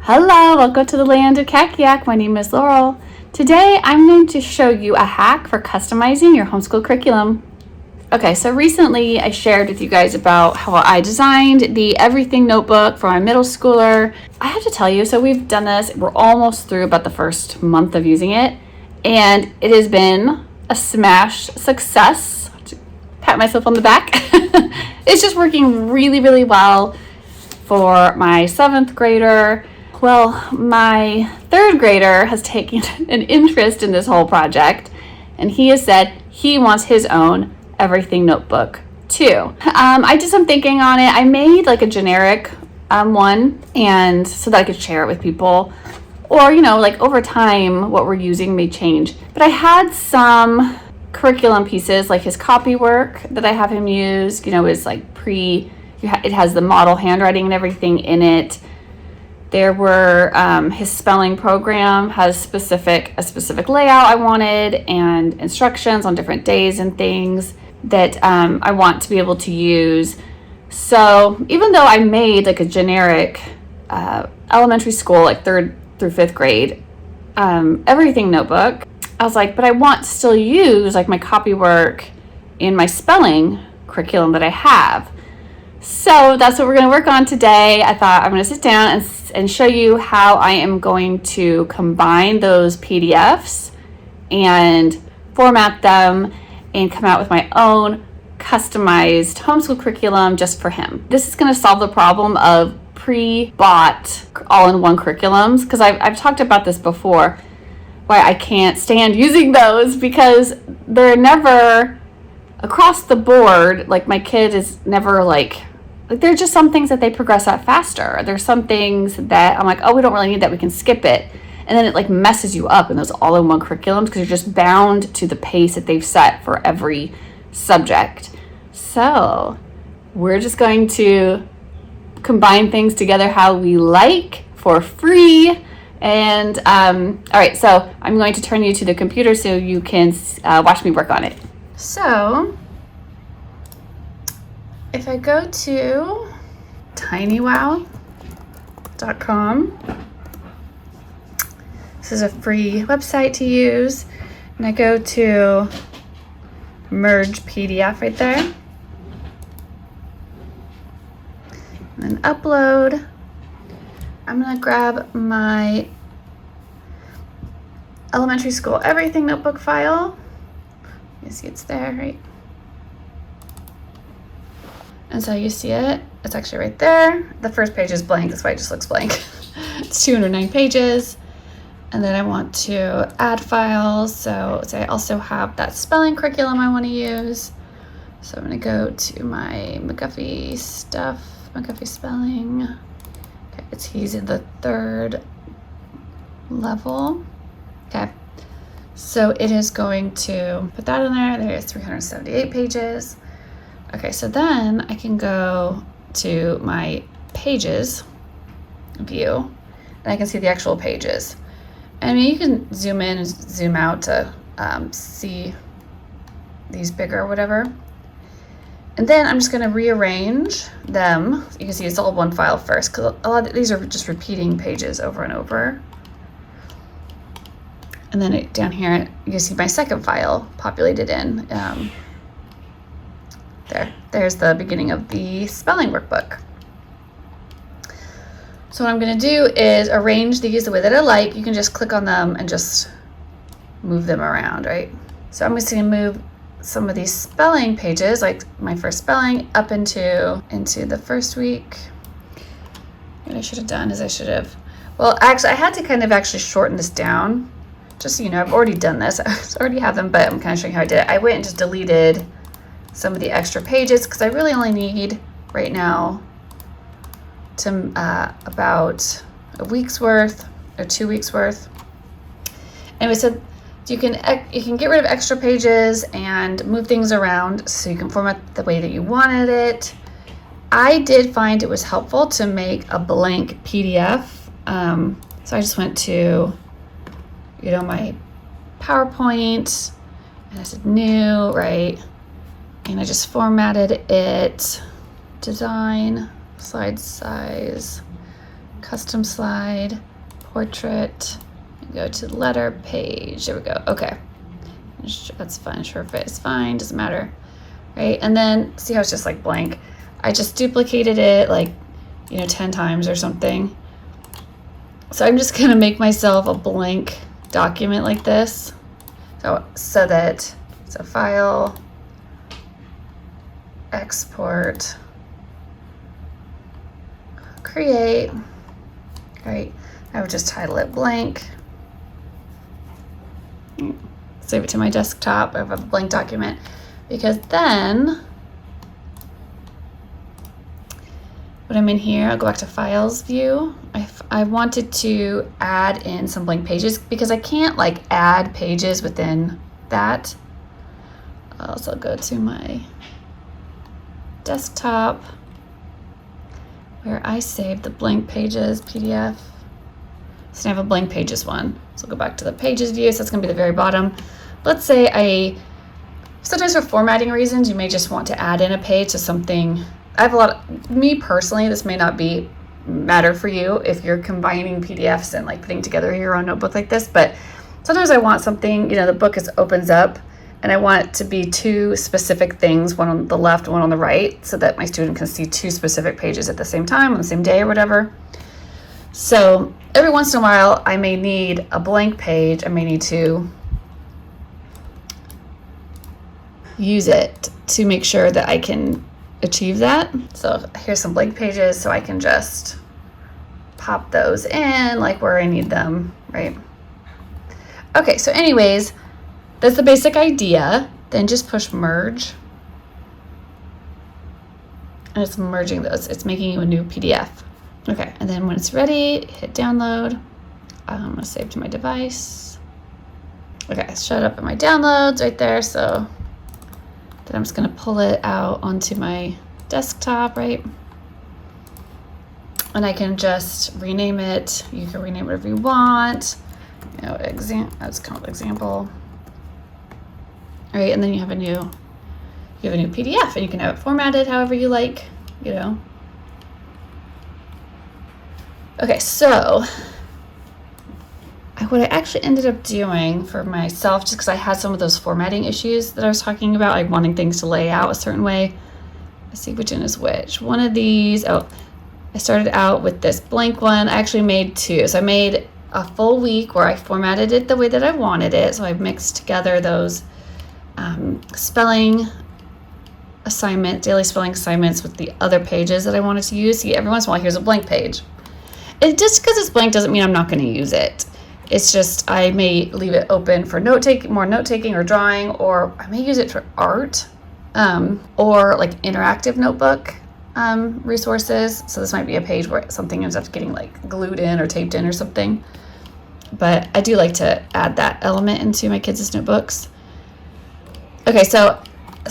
Hello, welcome to the land of Kakiak. My name is Laurel. Today I'm going to show you a hack for customizing your homeschool curriculum. Okay, so recently I shared with you guys about how I designed the everything notebook for my middle schooler. I have to tell you, so we've done this, we're almost through about the first month of using it, and it has been a smash success. Pat myself on the back. It's just working really, really well for my 7th grader. Well, my 3rd grader has taken an interest in this whole project, and he has said he wants his own everything notebook too. I did some thinking on it. I made like a generic one, and so that I could share it with people, or like over time what we're using may change. But I had some curriculum pieces like his copy work that I have him use. Is like it has the model handwriting and everything in it. There were his spelling program has a specific layout I wanted, and instructions on different days and things that I want to be able to use. So even though I made like a generic elementary school, like 3rd through 5th grade everything notebook, I was like, but I want to still use like my copy work in my spelling curriculum that I have. So that's what we're going to work on today. I thought I'm going to sit down and show you how I am going to combine those PDFs and format them and come out with my own customized homeschool curriculum just for him. This is going to solve the problem of pre-bought all-in-one curriculums, because I've talked about this before, why I can't stand using those because they're never across the board. Like my kid is never like there are just some things that they progress at faster. There's some things that I'm like, oh, we don't really need that, we can skip it. And then it like messes you up in those all-in-one curriculums because you're just bound to the pace that they've set for every subject. So we're just going to combine things together how we like for free. And all right, so I'm going to turn you to the computer so you can watch me work on it. So if I go to tinywow.com, this is a free website to use, and I go to merge PDF right there, and then upload. I'm gonna grab my elementary school everything notebook file. You see it's there, right? And so you see it, it's actually right there. The first page is blank, that's why it just looks blank. It's 209 pages. And then I want to add files. So I also have that spelling curriculum I want to use. So I'm gonna go to my McGuffey spelling. Okay, he's in the 3rd level. Okay, so it is going to put that in there. There's 378 pages. Okay, so then I can go to my pages view, and I can see the actual pages. I mean, you can zoom in and zoom out to see these bigger or whatever. And then I'm just going to rearrange them. You can see it's all one file first, because a lot of these are just repeating pages over and over. And then down here, you can see my second file populated in. There's the beginning of the spelling workbook. So what I'm going to do is arrange these the way that I like. You can just click on them and just move them around, right? So I'm just going to move some of these spelling pages, like my first spelling, up into the first week. What I should have done is well, actually, I had to kind of actually shorten this down. Just so you know, I've already done this. I already have them, but I'm kind of showing how I did it. I went and just deleted some of the extra pages because I really only need right now to about a week's worth or 2 weeks worth. Anyway, so you can get rid of extra pages and move things around so you can format the way that you wanted it. I did find it was helpful to make a blank PDF. So I just went to my PowerPoint and I said new, right? And I just formatted it, design, slide size, custom slide, portrait, go to letter page. There we go. Okay. That's fine. Sure fit is fine. Doesn't matter. Right. And then see how it's just like blank. I just duplicated it like, 10 times or something. So I'm just going to make myself a blank document like this. So file, export, create. All right. I would just title it blank. Save it to my desktop. I have a blank document because then when I'm in here, I'll go back to files view. I wanted to add in some blank pages because I can't like add pages within that. I'll also go to my desktop where I saved the blank pages PDF. So I have a blank pages one. So I'll go back to the pages view. So that's gonna be the very bottom. Let's say sometimes for formatting reasons, you may just want to add in a page to something. Me personally, this may not matter for you if you're combining PDFs and like putting together your own notebook like this, but sometimes I want something, the book opens up and I want it to be two specific things, one on the left, one on the right, so that my student can see two specific pages at the same time on the same day or whatever. So every once in a while, I may need a blank page. I may need to use it to make sure that I can achieve that. So here's some blank pages, so I can just pop those in like where I need them, right? Okay, so anyways, that's the basic idea. Then just push merge. And it's merging those. It's making you a new PDF. Okay, and then when it's ready, hit download. I'm gonna save to my device. Okay, it showed up in my downloads right there, so then I'm just gonna pull it out onto my desktop, right? And I can just rename it. You can rename whatever you want. That's kind of example. All right, and then you have a new PDF, and you can have it formatted however you like, Okay, so what I actually ended up doing for myself, just because I had some of those formatting issues that I was talking about, like wanting things to lay out a certain way. Let's see which one is which. One of these, I started out with this blank one. I actually made two. So I made a full week where I formatted it the way that I wanted it. So I mixed together those spelling daily spelling assignments with the other pages that I wanted to use. See, every once in a while, here's a blank page. And just because it's blank doesn't mean I'm not going to use it. It's just I may leave it open for more note-taking or drawing, or I may use it for art or like interactive notebook resources. So this might be a page where something ends up getting like glued in or taped in or something. But I do like to add that element into my kids' notebooks. Okay, so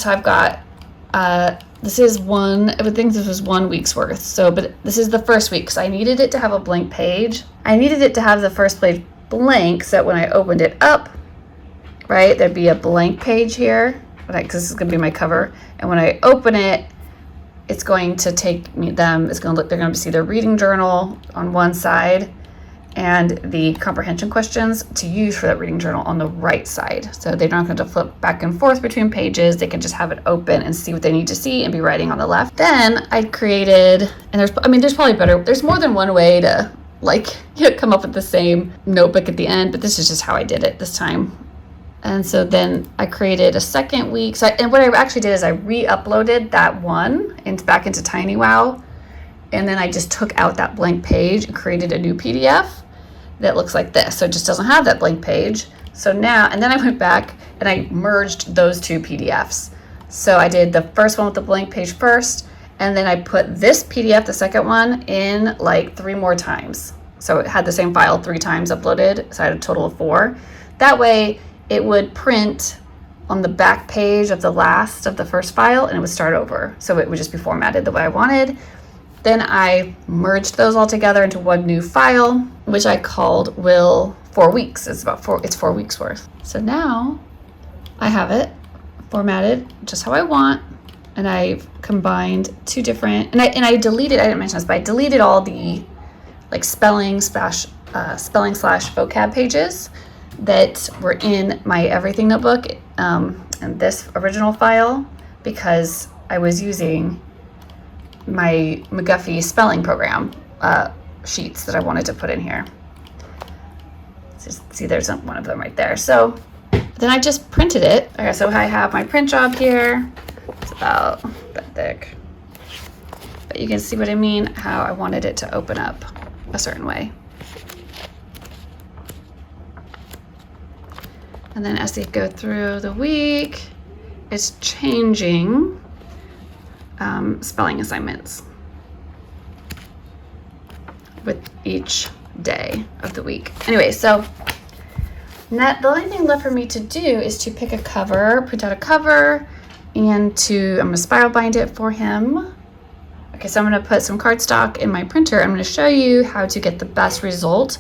I've got, this is I would think this was 1 week's worth. But this is the first week, so I needed it to have a blank page. I needed it to have the first page blank, so that when I opened it up, right, there'd be a blank page here, because this is going to be my cover. And when I open it, it's going to take they're going to see their reading journal on one side and the comprehension questions to use for that reading journal on the right side. So they're not going to flip back and forth between pages. They can just have it open and see what they need to see and be writing on the left. Then I created, and there's more than one way to come up with the same notebook at the end, but this is just how I did it this time. And so then I created a second week. And what I actually did is I re-uploaded that one back into TinyWow. And then I just took out that blank page and created a new PDF that looks like this. So it just doesn't have that blank page. So now, and then I went back and I merged those two PDFs. So I did the first one with the blank page first, and then I put this PDF, the second one, in like 3 more times. So it had the same file 3 times uploaded. So I had a total of 4. That way it would print on the back page of the last of the first file and it would start over. So it would just be formatted the way I wanted. Then I merged those all together into one new file, which I called Will 4 weeks. It's 4 weeks worth. So now I have it formatted just how I want. And I've combined 2 different, and I deleted, I didn't mention this, but I deleted all the like spelling slash vocab pages that were in my everything notebook and this original file, because I was using my McGuffey spelling program sheets that I wanted to put in here. Just see, there's one of them right there. So then I just printed it. Okay, so I have my print job here. It's about that thick. But you can see what I mean, how I wanted it to open up a certain way. And then as they go through the week, it's changing spelling assignments with each day of the week. Anyway, so the only thing left for me to do is to pick a cover, print out a cover, and I'm gonna spiral bind it for him. Okay, so I'm gonna put some cardstock in my printer. I'm gonna show you how to get the best result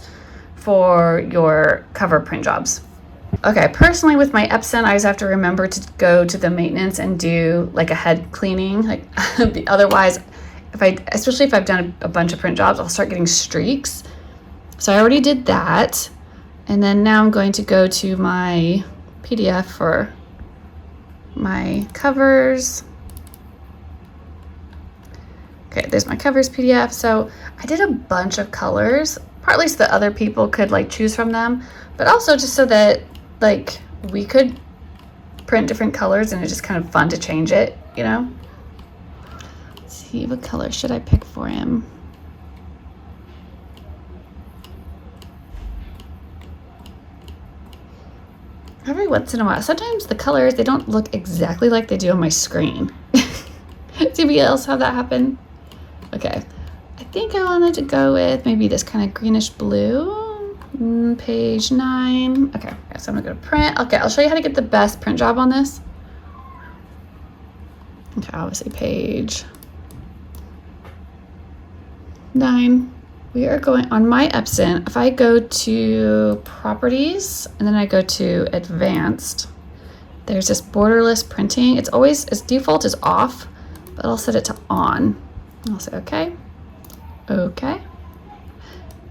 for your cover print jobs. Okay, personally with my Epson, I always have to remember to go to the maintenance and do like a head cleaning. Like otherwise, especially if I've done a bunch of print jobs, I'll start getting streaks. So I already did that. And then now I'm going to go to my PDF for my covers. Okay, there's my covers PDF. So I did a bunch of colors, partly so that other people could like choose from them, but also just so that like we could print different colors and it's just kind of fun to change it, you know? Let's see, what color should I pick for him? Every once in a while, sometimes the colors, they don't look exactly like they do on my screen. Does anybody else have that happen? Okay, I think I wanted to go with maybe this kind of greenish blue. Page 9. Okay, so I'm gonna go to print. Okay, I'll show you how to get the best print job on this. Okay, obviously page 9. We are going on my Epson. If I go to properties and then I go to advanced, there's this borderless printing. It's always, its default is off, but I'll set it to on. I'll say okay, okay,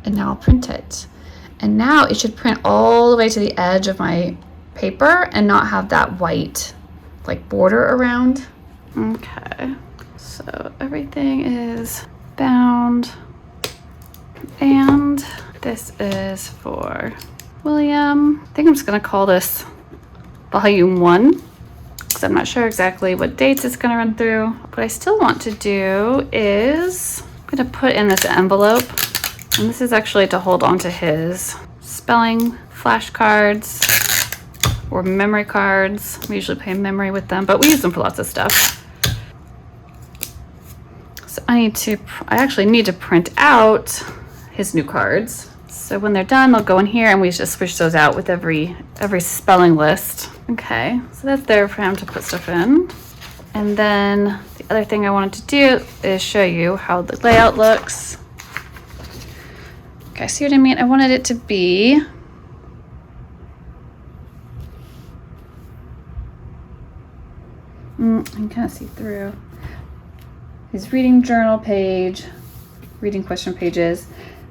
and now I'll print it. And now it should print all the way to the edge of my paper and not have that white like border around. Okay, so everything is bound. And this is for William. I think I'm just gonna call this volume 1 because I'm not sure exactly what dates it's gonna run through. What I still want to do is I'm gonna put in this envelope. And this is actually to hold on to his spelling flashcards or memory cards. We usually play memory with them, but we use them for lots of stuff. So I actually need to print out his new cards. So when they're done, they'll go in here and we just switch those out with every spelling list. Okay, so that's there for him to put stuff in. And then the other thing I wanted to do is show you how the layout looks. Okay, see what I mean? I wanted it to be I can kind of see through. His reading journal page, reading question pages.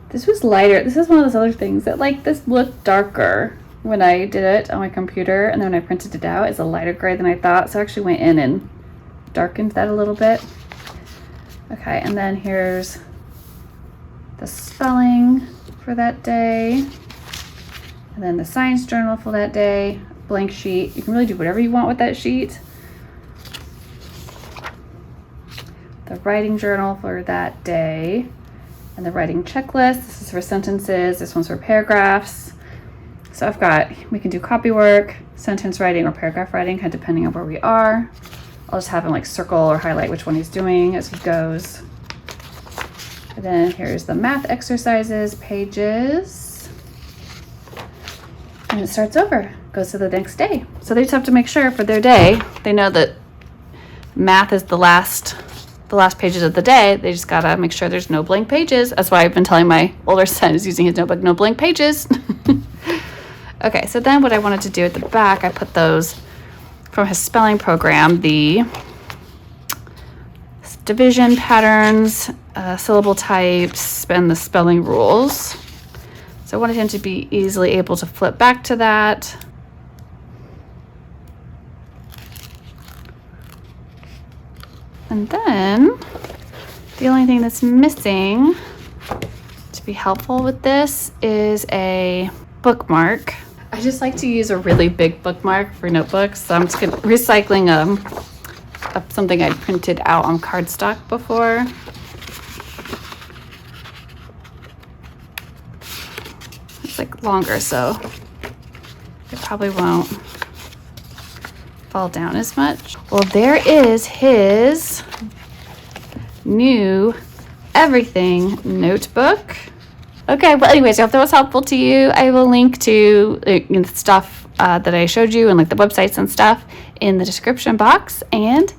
This was lighter. This is one of those other things that like this looked darker when I did it on my computer, and then when I printed it out, it's a lighter gray than I thought. So I actually went in and darkened that a little bit. Okay, and then here's the spelling for that day, and then the science journal for that day, blank sheet. You can really do whatever you want with that sheet. The writing journal for that day, and the writing checklist. This is for sentences, this one's for paragraphs. So we can do copy work, sentence writing, or paragraph writing, kind of depending on where we are. I'll just have him like circle or highlight which one he's doing as he goes. And then here's the math exercises pages. And it starts over, goes to the next day. So they just have to make sure for their day, they know that math is the last pages of the day. They just gotta make sure there's no blank pages. That's why I've been telling my older son is using his notebook, no blank pages. Okay, so then what I wanted to do at the back, I put those from his spelling program, the division patterns syllable types and the spelling rules. So I wanted him to be easily able to flip back to that. And then the only thing that's missing to be helpful with this is a bookmark. I just like to use a really big bookmark for notebooks. So I'm just recycling something I'd printed out on cardstock before. It's like longer, so it probably won't fall down as much. Well, there is his new everything notebook. Okay, well anyways, I hope that was helpful to you. I will link to the stuff that I showed you and like the websites and stuff in the description box. And